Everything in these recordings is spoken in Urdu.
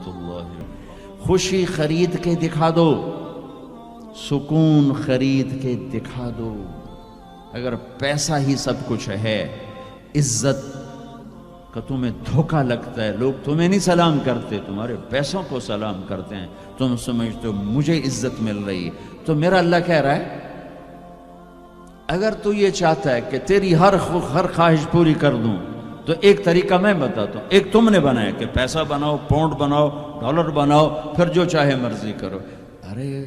ورحمۃ اللہ۔ خوشی خرید کے دکھا دو، سکون خرید کے دکھا دو۔ اگر پیسہ ہی سب کچھ ہے، عزت کا تمہیں دھوکہ لگتا ہے، لوگ تمہیں نہیں سلام کرتے، تمہارے پیسوں کو سلام کرتے ہیں، تم سمجھتے ہو مجھے عزت مل رہی، تو میرا اللہ کہہ رہا ہے اگر تو یہ چاہتا ہے کہ تیری ہر خواہش پوری کر دوں تو ایک طریقہ میں بتاتا ہوں۔ ایک تم نے بنایا کہ پیسہ بناؤ، پاؤنڈ بناؤ، ڈالر بناؤ، پھر جو چاہے مرضی کرو۔ ارے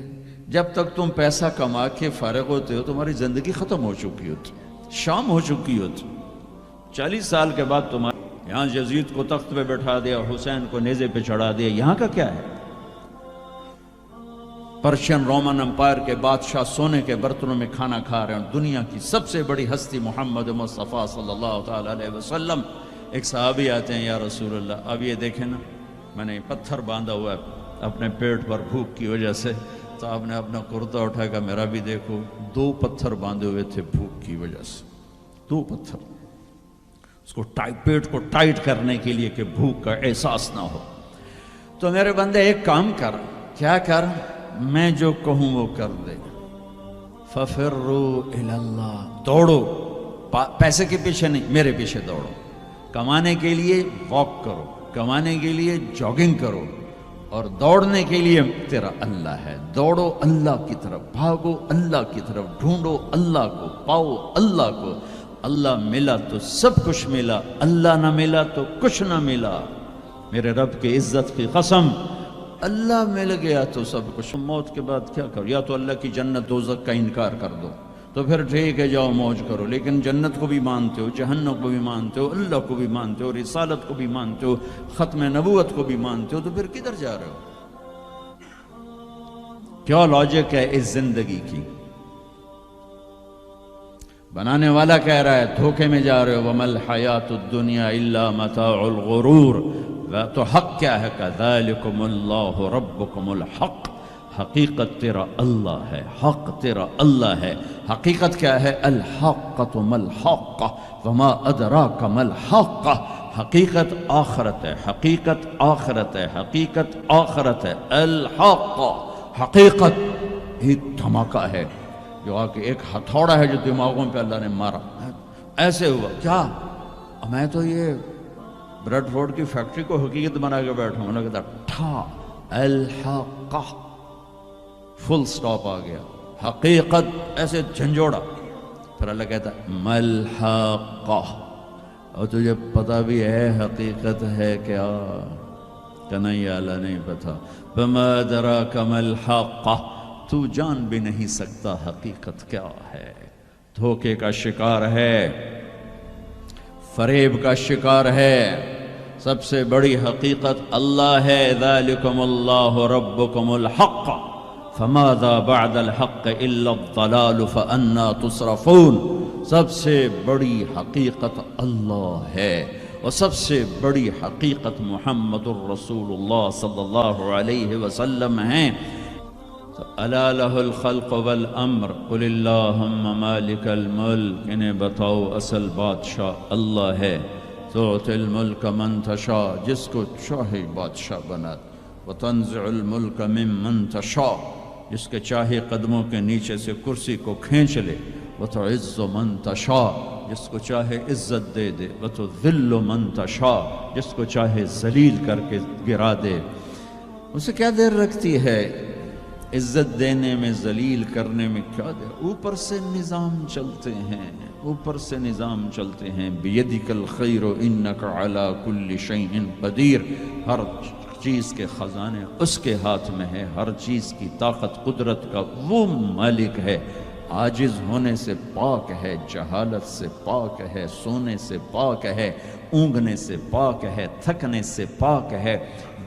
جب تک تم پیسہ کما کے فارغ ہوتے ہو تمہاری زندگی ختم ہو چکی ہوتی، شام ہو چکی ہوتی۔ 40 سال کے بعد تمہارے یہاں یزید کو تخت پہ بٹھا دیا، حسین کو نیزے پہ چڑھا دیا، یہاں کا کیا ہے؟ پرشین رومن امپائر کے بادشاہ سونے کے برتنوں میں کھانا کھا رہے ہیں، دنیا کی سب سے بڑی ہستی محمد مصطفیٰ صلی اللہ تعالیٰ علیہ وسلم۔ ایک صحابی آتے ہیں، یا رسول اللہ اب یہ دیکھیں نا، میں نے پتھر باندھا ہوا ہے اپنے پیٹ پر بھوک کی وجہ سے، تو آپ نے اپنا کرتا اٹھا کر میرا بھی دیکھو، 2 پتھر باندھے ہوئے تھے بھوک کی وجہ سے، 2 پتھر، اس کو پیٹ کو ٹائٹ کرنے کے لیے کہ بھوک کا احساس نہ ہو۔ تو میرے بندے ایک کام کر، کیا کر؟ میں جو کہوں وہ کر دے۔ فَفِرُّوا إِلَى اللَّهِ، دوڑو، پیسے کے پیچھے نہیں، میرے پیچھے دوڑو۔ کمانے کے لیے واک کرو، کمانے کے لیے جاگنگ کرو، اور دوڑنے کے لیے تیرا اللہ ہے۔ دوڑو اللہ کی طرف، بھاگو اللہ کی طرف، ڈھونڈو اللہ کو، پاؤ اللہ کو۔ اللہ ملا تو سب کچھ ملا، اللہ نہ ملا تو کچھ نہ ملا۔ میرے رب کی عزت کی قسم، اللہ مل گیا تو سب کچھ۔ موت کے بعد کیا کرو؟ یا تو اللہ کی جنت دوزخ کا انکار کر دو تو پھر ٹھیک ہے جاؤ موج کرو، لیکن جنت کو بھی مانتے ہو، جہنم کو بھی مانتے ہو، اللہ کو بھی مانتے ہو، رسالت کو بھی مانتے ہو، ختم نبوت کو بھی مانتے ہو، تو پھر کدھر جا رہے ہو؟ کیا لاجک ہے اس زندگی کی؟ بنانے والا کہہ رہا ہے دھوکے میں جا رہے ہو، وَمَا الْحَيَاةُ الدُّنْيَا إِلَّا مَتَاعُ الْغُرُورِ۔ تو حق کیا ہے؟ كَذَلِكُمُ اللَّهُ رَبُّكُمُ الْحَقِّ، حقیقت تیرا اللہ ہے، حق تیرا اللہ ہے۔ حقیقت کیا ہے؟ الحقۃ ما الحق وما ادراک ما الحق، حقیقت آخرت ہے، حقیقت آخرت ہے، حقیقت آخرت ہے۔ الحق، حقیقت ایک دھماکہ ہے جو آ کے ایک ہتھوڑا ہے جو دماغوں پہ اللہ نے مارا، ایسے ہوا کیا؟ میں تو یہ بریڈ فورڈ کی فیکٹری کو حقیقت بنا کے بیٹھا ہوں، کہتا ٹھا الحق، فل سٹاپ آ گیا، حقیقت ایسے جھنجھوڑا۔ پھر اللہ کہتا ملحق، اور تجھے پتہ بھی ہے حقیقت ہے کیا؟ کہ نہیں اللہ نہیں پتا۔ فما ادراک ما الحق، تو جان بھی نہیں سکتا حقیقت کیا ہے۔ دھوکے کا شکار ہے، فریب کا شکار ہے۔ سب سے بڑی حقیقت اللہ ہے، ذالکم اللہ ربکم الحق فماذا بعد الحق الا الضلال فانا تصرفون۔ سب سے بڑی حقیقت اللہ ہے، اور سب سے بڑی حقیقت محمد الرسول اللہ صلی اللہ علیہ وسلم ہیں۔ الا لہ الخلق والامر قل اللہم مالک الملک، انہیں بتاؤ اصل بادشاہ اللہ ہے۔ تؤتی الملک من تشاء، جس کو چاہے بادشاہ بنا، وتنزع الملک ممن تشاء، جس کے چاہے قدموں کے نیچے سے کرسی کو کھینچ لے، وتعز من تشاء، جس کو چاہے عزت دے دے، وتذل من تشاء، جس کو چاہے ذلیل کر کے گرا دے۔ اسے کیا دیر رکھتی ہے عزت دینے میں، ذلیل کرنے میں؟ کیا دیر؟ اوپر سے نظام چلتے ہیں، اوپر سے نظام چلتے ہیں۔ بیدک الخیر انک علی کل شیء قدیر، ہر چیز کے خزانے اس کے ہاتھ میں ہے، ہر چیز کی طاقت قدرت کا وہ مالک ہے۔ عاجز ہونے سے پاک ہے، جہالت سے پاک ہے، سونے سے پاک ہے، اونگنے سے پاک ہے، تھکنے سے پاک ہے،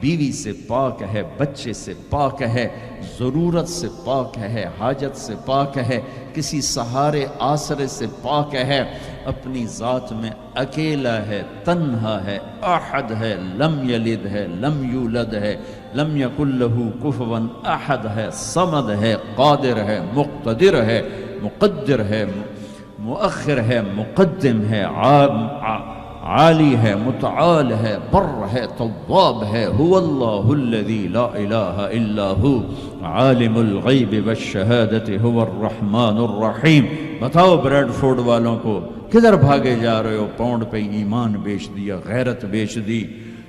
بیوی سے پاک ہے، بچے سے پاک ہے، ضرورت سے پاک ہے، حاجت سے پاک ہے، کسی سہارے آسرے سے پاک ہے، اپنی ذات میں اکیلا ہے، تنہا ہے، احد ہے، لم یلد ہے، لم یولد ہے، لم یکن لہ کفوا احد ہے، صمد ہے، قادر ہے، مقتدر ہے، مقدر ہے، مؤخر ہے، مقدم ہے، عالی ہے، متعال ہے، بر ہے، تواب ہے، هو اللہ الذی لا الہ الا ہو عالم الغیب والشہادت هو الرحمن الرحیم۔ بتاؤ بریڈ فورڈ والوں کو کدھر بھاگے جا رہے ہو؟ پاؤنڈ پہ ایمان بیچ دیا، غیرت بیچ دی،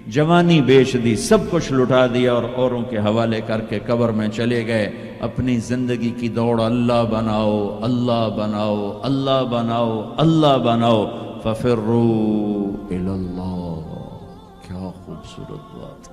جوانی بیچ دی، سب کچھ لٹا دیا اور اوروں کے حوالے کر کے قبر میں چلے گئے۔ اپنی زندگی کی دوڑ اللہ بناؤ، اللہ بناؤ، اللہ بناؤ، اللہ بناؤ۔ ففروا الی اللہ۔ کیا خوبصورت بات!